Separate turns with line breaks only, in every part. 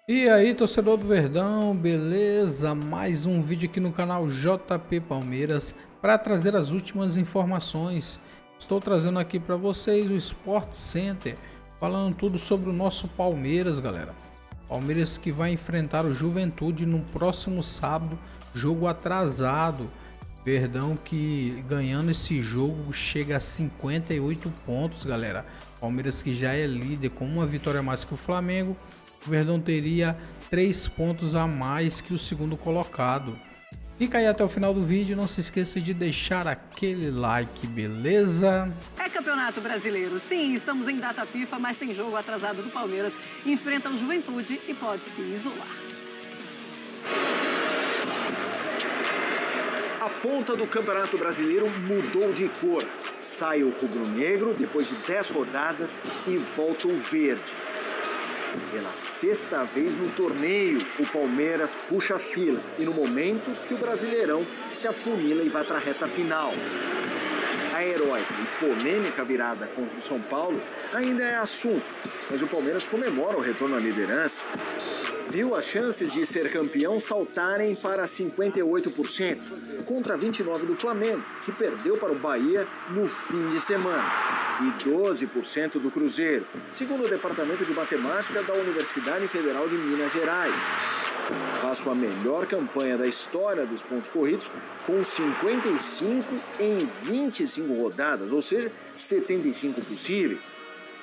E aí, torcedor do Verdão, beleza? Mais um vídeo aqui no canal JP Palmeiras para trazer as últimas informações. Estou trazendo aqui para vocês o Sport Center, falando tudo sobre o nosso Palmeiras, galera. Palmeiras que vai enfrentar o Juventude no próximo sábado, jogo atrasado. Verdão que ganhando esse jogo chega a 58 pontos, galera. Palmeiras que já é líder com uma vitória a mais que o Flamengo. O Verdão teria 3 pontos a mais que o segundo colocado. Fica aí até o final do vídeo, não se esqueça de deixar aquele like, beleza?
É Campeonato Brasileiro, sim, estamos em data FIFA, mas tem jogo atrasado do Palmeiras, enfrenta o Juventude e pode se isolar.
A ponta do Campeonato Brasileiro mudou de cor. Sai o rubro-negro depois de 10 rodadas e volta o verde. Pela sexta vez no torneio, o Palmeiras puxa a fila e no momento que o Brasileirão se afunila e vai para a reta final. A heróica e polêmica virada contra o São Paulo ainda é assunto, mas o Palmeiras comemora o retorno à liderança. Viu as chances de ser campeão saltarem para 58%, contra 29% do Flamengo, que perdeu para o Bahia no fim de semana, e 12% do Cruzeiro, segundo o Departamento de Matemática da Universidade Federal de Minas Gerais. Faço a melhor campanha da história dos pontos corridos, com 55 em 25 rodadas, ou seja, 75 possíveis.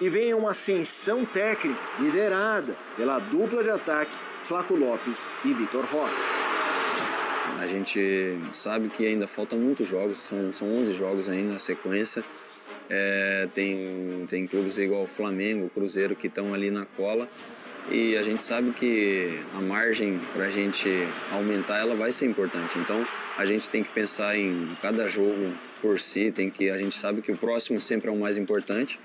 E vem uma ascensão técnica liderada pela dupla de ataque Flaco Lopes e Vitor Roque.
A gente sabe que ainda faltam muitos jogos, são 11 jogos ainda na sequência. Tem clubes igual o Flamengo, o Cruzeiro, que estão ali na cola. E a gente sabe que a margem para a gente aumentar ela vai ser importante. Então a gente tem que pensar em cada jogo por si, a gente sabe que o próximo sempre é o mais importante.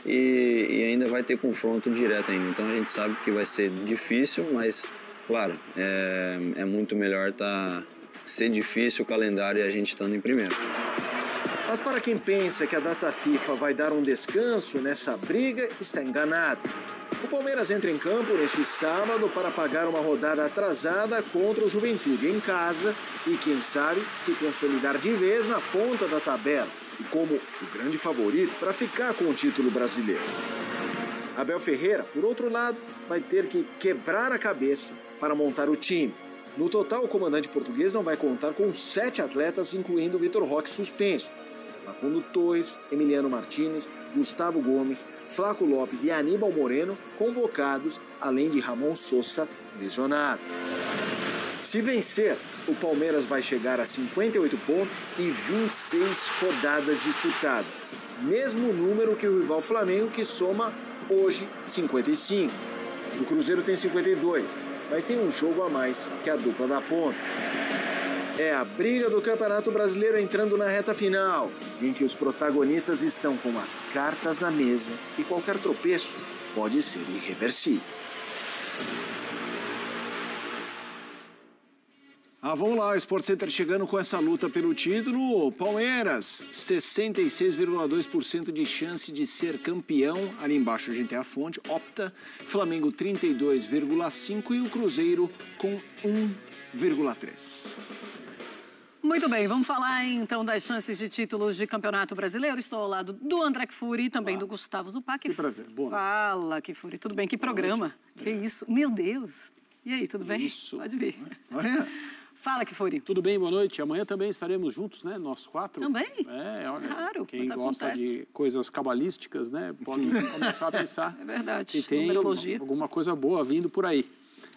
E ainda vai ter confronto direto ainda. Então a gente sabe que vai ser difícil, mas, claro, é muito melhor ser difícil o calendário e a gente estando em primeiro.
Mas para quem pensa que a data FIFA vai dar um descanso nessa briga, está enganado. O Palmeiras entra em campo neste sábado para pagar uma rodada atrasada contra o Juventude em casa e, quem sabe, se consolidar de vez na ponta da tabela e como o grande favorito para ficar com o título brasileiro. Abel Ferreira, por outro lado, vai ter que quebrar a cabeça para montar o time. No total, o comandante português não vai contar com 7 atletas, incluindo Vitor Roque suspenso, Facundo Torres, Emiliano Martínez, Gustavo Gomes, Flaco Lopes e Aníbal Moreno convocados, além de Ramon Sosa lesionado. Se vencer, o Palmeiras vai chegar a 58 pontos e 26 rodadas disputadas. Mesmo número que o rival Flamengo, que soma hoje 55. O Cruzeiro tem 52, mas tem um jogo a mais que a dupla da ponta. É a briga do Campeonato Brasileiro entrando na reta final, em que os protagonistas estão com as cartas na mesa e qualquer tropeço pode ser irreversível. Vamos lá, o Sport Center chegando com essa luta pelo título. Palmeiras, 66,2% de chance de ser campeão. Ali embaixo a gente tem a fonte, Opta. Flamengo, 32,5% e o Cruzeiro com 1,3%.
Muito bem, vamos falar então das chances de títulos de Campeonato Brasileiro. Estou ao lado do André Kfouri e também do Gustavo Zupac.
Que prazer, boa noite.
Fala, Kfouri, tudo bem? Que programa? Que isso? Meu Deus! E aí, tudo bem?
Isso.
Pode vir.
Olha.
Fala, Kfouri.
Tudo bem, boa noite. Amanhã também estaremos juntos, né? Nós 4.
Também?
Olha,
claro,
quem
mas
gosta
acontece.
de coisas cabalísticas, né? Pode começar a pensar.
É verdade,
que tem
numerologia.
alguma coisa boa vindo por aí.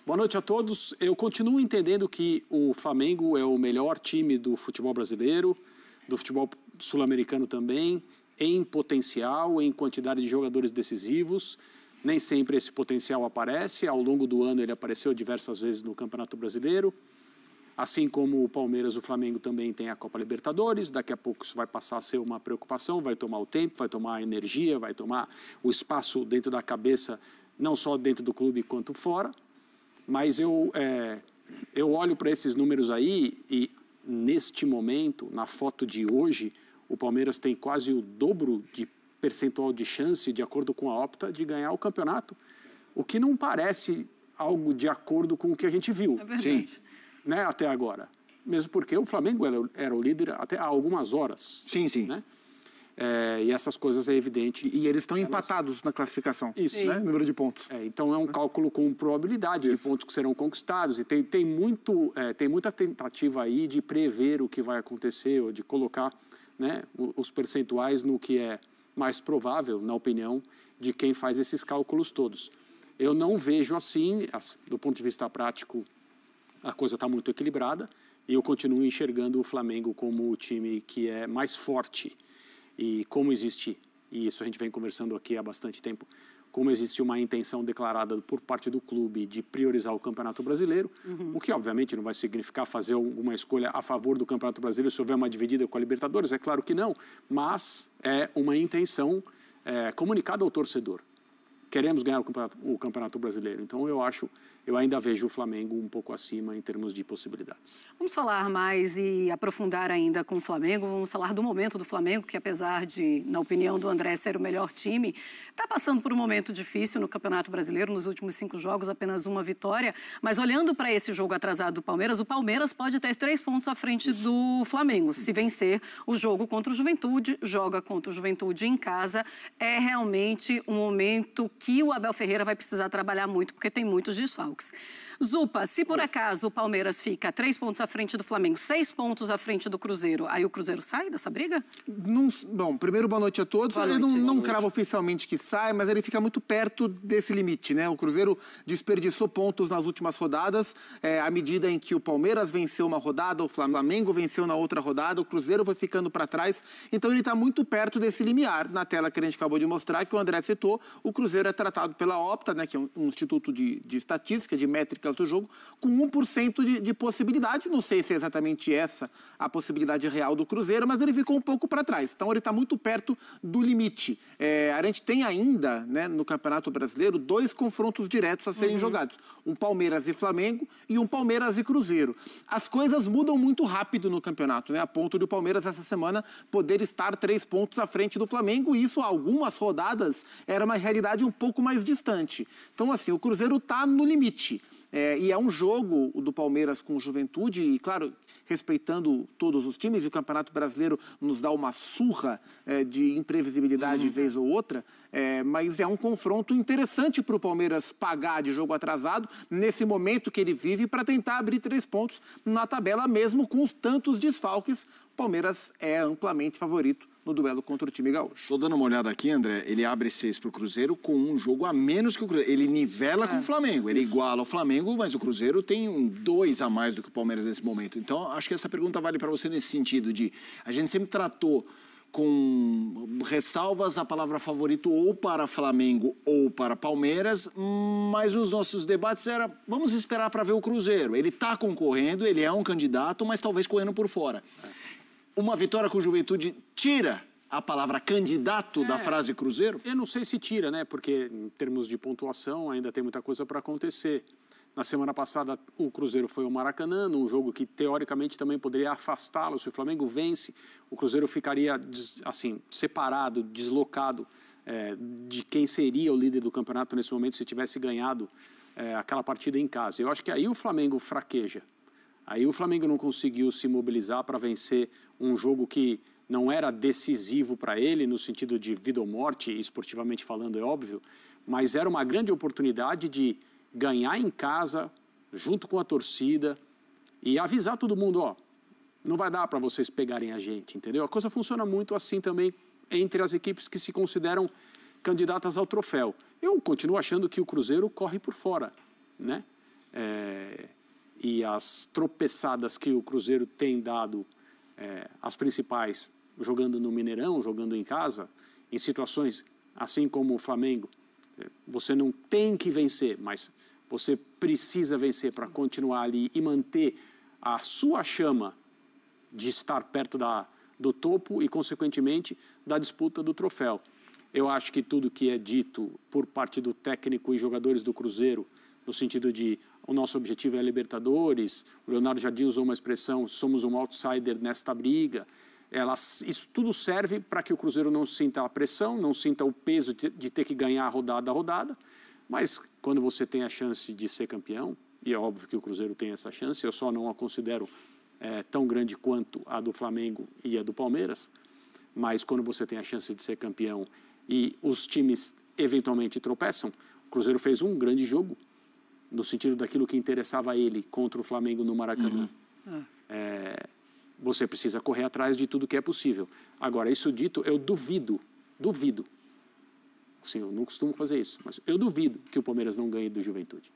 Boa noite a todos. Eu continuo entendendo que o Flamengo é o melhor time do futebol brasileiro, do futebol sul-americano também, em potencial, em quantidade de jogadores decisivos. Nem sempre esse potencial aparece. Ao longo do ano ele apareceu diversas vezes no Campeonato Brasileiro. Assim como o Palmeiras, o Flamengo também tem a Copa Libertadores. Daqui a pouco isso vai passar a ser uma preocupação, vai tomar o tempo, vai tomar a energia, vai tomar o espaço dentro da cabeça, não só dentro do clube quanto fora. Mas eu olho para esses números aí e, neste momento, na foto de hoje, o Palmeiras tem quase o dobro de percentual de chance, de acordo com a Opta, de ganhar o campeonato. O que não parece algo de acordo com o que a gente viu.
É verdade.
Sim. Né, até agora. Mesmo porque o Flamengo era o líder até há algumas horas.
Sim, sim.
Né? E essas coisas é evidente.
E eles estão empatados na classificação.
Isso.
Né? Número de pontos.
Então é um cálculo com probabilidade de pontos que serão conquistados. E tem muita tentativa aí de prever o que vai acontecer, ou de colocar, né, os percentuais no que é mais provável, na opinião, de quem faz esses cálculos todos. Eu não vejo assim, do ponto de vista prático, a coisa está muito equilibrada, e eu continuo enxergando o Flamengo como o time que é mais forte. E como existe, e isso a gente vem conversando aqui há bastante tempo, como existe uma intenção declarada por parte do clube de priorizar o Campeonato Brasileiro, o que obviamente não vai significar fazer alguma escolha a favor do Campeonato Brasileiro se houver uma dividida com a Libertadores, é claro que não, mas é uma intenção comunicada ao torcedor. Queremos ganhar o Campeonato Brasileiro. Então, eu ainda vejo o Flamengo um pouco acima em termos de possibilidades.
Vamos falar mais e aprofundar ainda com o Flamengo. Vamos falar do momento do Flamengo, que apesar de, na opinião do André, ser o melhor time, está passando por um momento difícil no Campeonato Brasileiro. Nos últimos 5 jogos, apenas uma vitória. Mas olhando para esse jogo atrasado do Palmeiras, o Palmeiras pode ter 3 pontos à frente do Flamengo. Se vencer o jogo contra o Juventude, joga contra o Juventude em casa. É realmente um momento que o Abel Ferreira vai precisar trabalhar muito, porque tem muitos desfalques. Zupa, se por acaso o Palmeiras fica 3 pontos à frente do Flamengo, 6 pontos à frente do Cruzeiro, aí o Cruzeiro sai dessa briga?
Bom, primeiro, boa noite a todos. Eu não cravo oficialmente que sai, mas ele fica muito perto desse limite, né? O Cruzeiro desperdiçou pontos nas últimas rodadas, à medida em que o Palmeiras venceu uma rodada, o Flamengo venceu na outra rodada, o Cruzeiro foi ficando para trás, então ele está muito perto desse limiar. Na tela que a gente acabou de mostrar, que o André citou, o Cruzeiro é tratado pela Opta, né, que é um instituto de estatística, de métricas do jogo, com 1% de possibilidade. Não sei se é exatamente essa a possibilidade real do Cruzeiro, mas ele ficou um pouco para trás. Então ele está muito perto do limite. A gente tem ainda, né, no Campeonato Brasileiro, 2 confrontos diretos a serem jogados. Um Palmeiras e Flamengo e um Palmeiras e Cruzeiro. As coisas mudam muito rápido no campeonato, né, a ponto de o Palmeiras essa semana poder estar 3 pontos à frente do Flamengo, e isso há algumas rodadas era uma realidade um pouco mais distante. Então, assim, o Cruzeiro está no limite. E é um jogo do Palmeiras com o Juventude, e claro, respeitando todos os times, e o Campeonato Brasileiro nos dá uma surra de imprevisibilidade de vez ou outra, mas é um confronto interessante para o Palmeiras pagar de jogo atrasado, nesse momento que ele vive, para tentar abrir 3 pontos na tabela, mesmo com os tantos desfalques. O Palmeiras é amplamente favorito no duelo contra o time gaúcho.
Estou dando uma olhada aqui, André, ele abre 6 para o Cruzeiro com um jogo a menos que o Cruzeiro. Ele nivela com o Flamengo, ele iguala o Flamengo, mas o Cruzeiro tem 2 a mais do que o Palmeiras nesse momento. Então, acho que essa pergunta vale para você nesse sentido de... A gente sempre tratou com ressalvas a palavra favorito ou para Flamengo ou para Palmeiras, mas os nossos debates eram, vamos esperar para ver o Cruzeiro. Ele está concorrendo, ele é um candidato, mas talvez correndo por fora. Uma vitória com o Juventude tira a palavra candidato da frase Cruzeiro?
Eu não sei se tira, né? Porque em termos de pontuação ainda tem muita coisa para acontecer. Na semana passada o Cruzeiro foi ao Maracanã, num jogo que teoricamente também poderia afastá-lo. Se o Flamengo vence, o Cruzeiro ficaria assim, separado, deslocado de quem seria o líder do campeonato nesse momento se tivesse ganhado aquela partida em casa. Eu acho que aí o Flamengo fraqueja. Aí o Flamengo não conseguiu se mobilizar para vencer um jogo que não era decisivo para ele, no sentido de vida ou morte, esportivamente falando, é óbvio, mas era uma grande oportunidade de ganhar em casa, junto com a torcida, e avisar todo mundo, ó, não vai dar para vocês pegarem a gente, entendeu? A coisa funciona muito assim também entre as equipes que se consideram candidatas ao troféu. Eu continuo achando que o Cruzeiro corre por fora, né? E as tropeçadas que o Cruzeiro tem dado, as principais, jogando no Mineirão, jogando em casa, em situações assim como o Flamengo, você não tem que vencer, mas você precisa vencer para continuar ali e manter a sua chama de estar perto do topo e, consequentemente, da disputa do troféu. Eu acho que tudo que é dito por parte do técnico e jogadores do Cruzeiro, no sentido de o nosso objetivo é a Libertadores, o Leonardo Jardim usou uma expressão, somos um outsider nesta briga, isso tudo serve para que o Cruzeiro não sinta a pressão, não sinta o peso de ter que ganhar rodada a rodada, Mas quando você tem a chance de ser campeão, e é óbvio que o Cruzeiro tem essa chance, eu só não a considero tão grande quanto a do Flamengo e a do Palmeiras, mas quando você tem a chance de ser campeão e os times eventualmente tropeçam, o Cruzeiro fez um grande jogo, no sentido daquilo que interessava a ele contra o Flamengo no Maracanã. Você precisa correr atrás de tudo que é possível. Agora, isso dito, eu duvido, sim, eu não costumo fazer isso, mas eu duvido que o Palmeiras não ganhe do Juventude.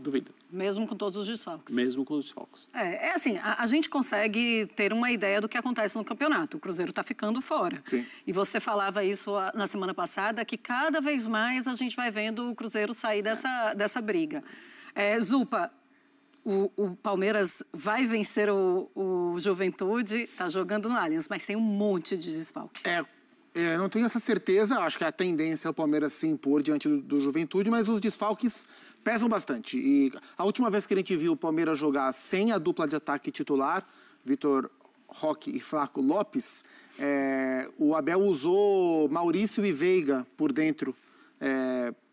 Duvido.
Mesmo com todos os desfalques.
Mesmo com os desfalques.
É assim, a gente consegue ter uma ideia do que acontece no campeonato. O Cruzeiro está ficando fora.
Sim.
E você falava isso na semana passada, que cada vez mais a gente vai vendo o Cruzeiro sair dessa briga. Zupa, o Palmeiras vai vencer o Juventude, está jogando no Allianz, mas tem um monte de desfalque.
Não tenho essa certeza, acho que a tendência é o Palmeiras se impor diante do Juventude, mas os desfalques pesam bastante. E a última vez que a gente viu o Palmeiras jogar sem a dupla de ataque titular, Vitor Roque e Flaco Lopes, o Abel usou Maurício e Veiga por dentro,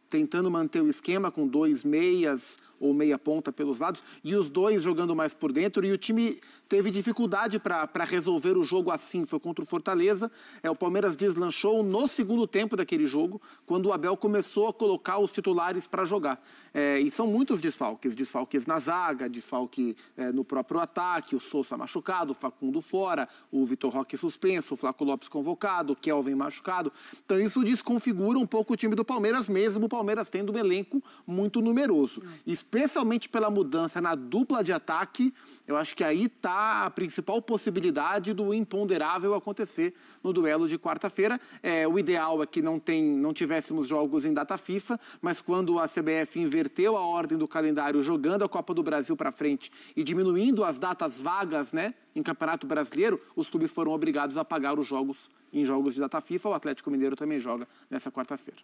tentando manter o esquema com 2 meias ou meia ponta pelos lados, e os dois jogando mais por dentro, e o time teve dificuldade para resolver o jogo assim, foi contra o Fortaleza. O Palmeiras deslanchou no segundo tempo daquele jogo, quando o Abel começou a colocar os titulares para jogar. E são muitos desfalques na zaga, desfalque no próprio ataque, o Sousa machucado, o Facundo fora, o Vitor Roque suspenso, o Flaco Lopes convocado, o Kelvin machucado. Então isso desconfigura um pouco o time do Palmeiras, mesmo o Palmeiras tendo um elenco muito numeroso. Especialmente pela mudança na dupla de ataque, eu acho que aí está a principal possibilidade do imponderável acontecer no duelo de quarta-feira. O ideal é que não tivéssemos jogos em data FIFA, mas quando a CBF inverteu a ordem do calendário, jogando a Copa do Brasil para frente e diminuindo as datas vagas, né, em Campeonato Brasileiro, os clubes foram obrigados a pagar os jogos em jogos de data FIFA. O Atlético Mineiro também joga nessa quarta-feira.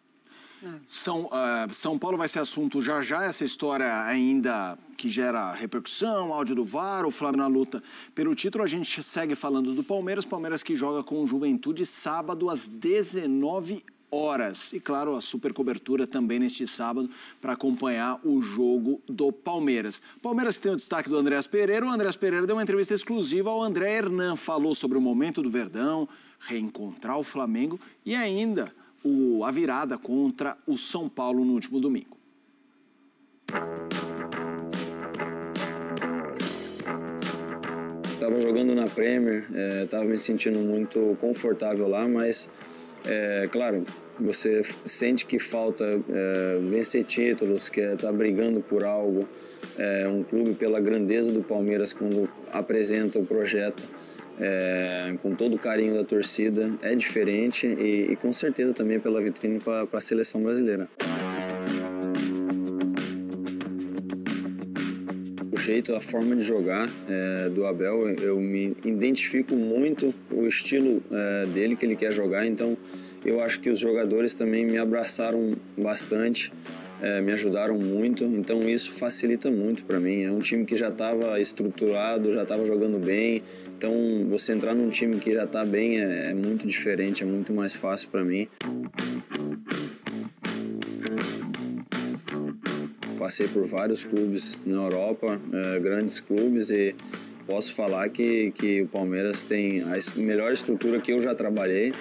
São Paulo vai ser assunto já, essa história ainda que gera repercussão, áudio do VAR, o Flamengo na luta pelo título. A gente segue falando do Palmeiras que joga com o Juventude sábado às 19 horas. E claro, a super cobertura também neste sábado para acompanhar o jogo do Palmeiras. Palmeiras tem o destaque do Andréas Pereira. O Andréas Pereira deu uma entrevista exclusiva ao André Hernan, falou sobre o momento do Verdão, reencontrar o Flamengo e ainda a virada contra o São Paulo no último domingo.
Estava jogando na Premier, estava me sentindo muito confortável lá, mas, claro, você sente que falta vencer títulos, que tá brigando por algo. Um clube, pela grandeza do Palmeiras, quando apresenta o projeto, com todo o carinho da torcida, é diferente e com certeza também pela vitrine para a seleção brasileira. O jeito, a forma de jogar do Abel, eu me identifico muito o estilo dele, que ele quer jogar, então eu acho que os jogadores também me abraçaram bastante, me ajudaram muito, então isso facilita muito para mim. É um time que já estava estruturado, já estava jogando bem, então você entrar num time que já está bem é muito diferente, é muito mais fácil para mim. Passei por vários clubes na Europa, grandes clubes, e posso falar que o Palmeiras tem a melhor estrutura que eu já trabalhei.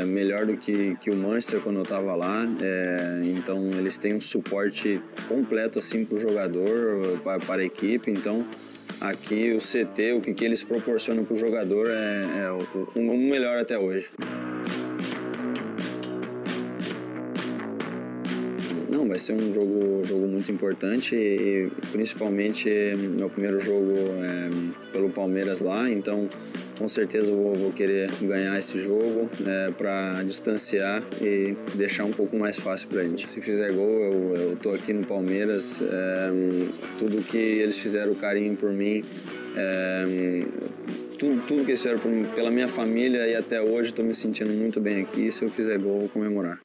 Melhor do que o Manchester quando eu estava lá, então eles têm um suporte completo assim para o jogador, para a equipe. Então aqui o CT, o que eles proporcionam para o jogador é o melhor até hoje. Não, vai ser um jogo muito importante, e principalmente meu primeiro jogo pelo Palmeiras lá, então com certeza eu vou querer ganhar esse jogo para distanciar e deixar um pouco mais fácil para a gente. Se fizer gol, eu tô aqui no Palmeiras, tudo que eles fizeram, o carinho por mim, tudo que eles fizeram por mim, pela minha família, e até hoje estou me sentindo muito bem aqui. Se eu fizer gol, eu vou comemorar.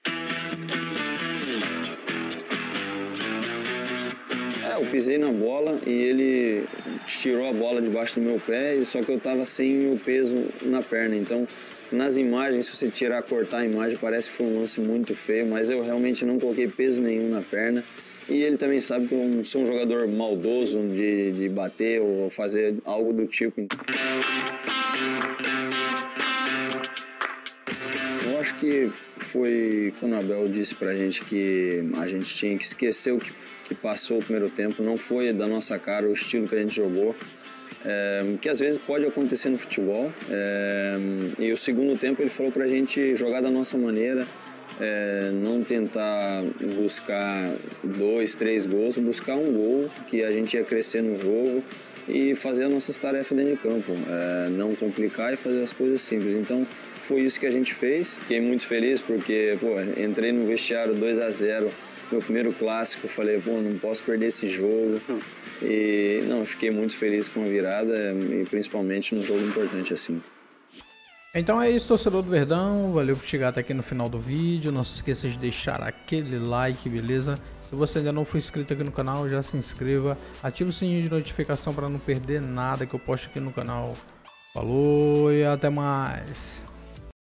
Eu pisei na bola e ele tirou a bola debaixo do meu pé, só que eu estava sem o peso na perna, então nas imagens, se você cortar a imagem, parece que foi um lance muito feio, mas eu realmente não coloquei peso nenhum na perna. E ele também sabe que eu não sou um jogador maldoso de bater ou fazer algo do tipo. Eu acho que foi quando o Abel disse pra gente que a gente tinha que esquecer o que passou o primeiro tempo, não foi da nossa cara o estilo que a gente jogou. Que às vezes pode acontecer no futebol, e o segundo tempo ele falou pra gente jogar da nossa maneira, não tentar buscar 2, 3 gols, buscar um gol, que a gente ia crescer no jogo e fazer as nossas tarefas dentro de campo, não complicar e fazer as coisas simples. Então foi isso que a gente fez. Fiquei muito feliz porque entrei no vestiário 2-0, meu primeiro clássico, falei, não posso perder esse jogo. E fiquei muito feliz com a virada e principalmente num jogo importante assim.
Então é isso, torcedor do Verdão, valeu por chegar até aqui no final do vídeo, não se esqueça de deixar aquele like, beleza? Se você ainda não for inscrito aqui no canal, já se inscreva, ative o sininho de notificação para não perder nada que eu posto aqui no canal. Falou e até mais!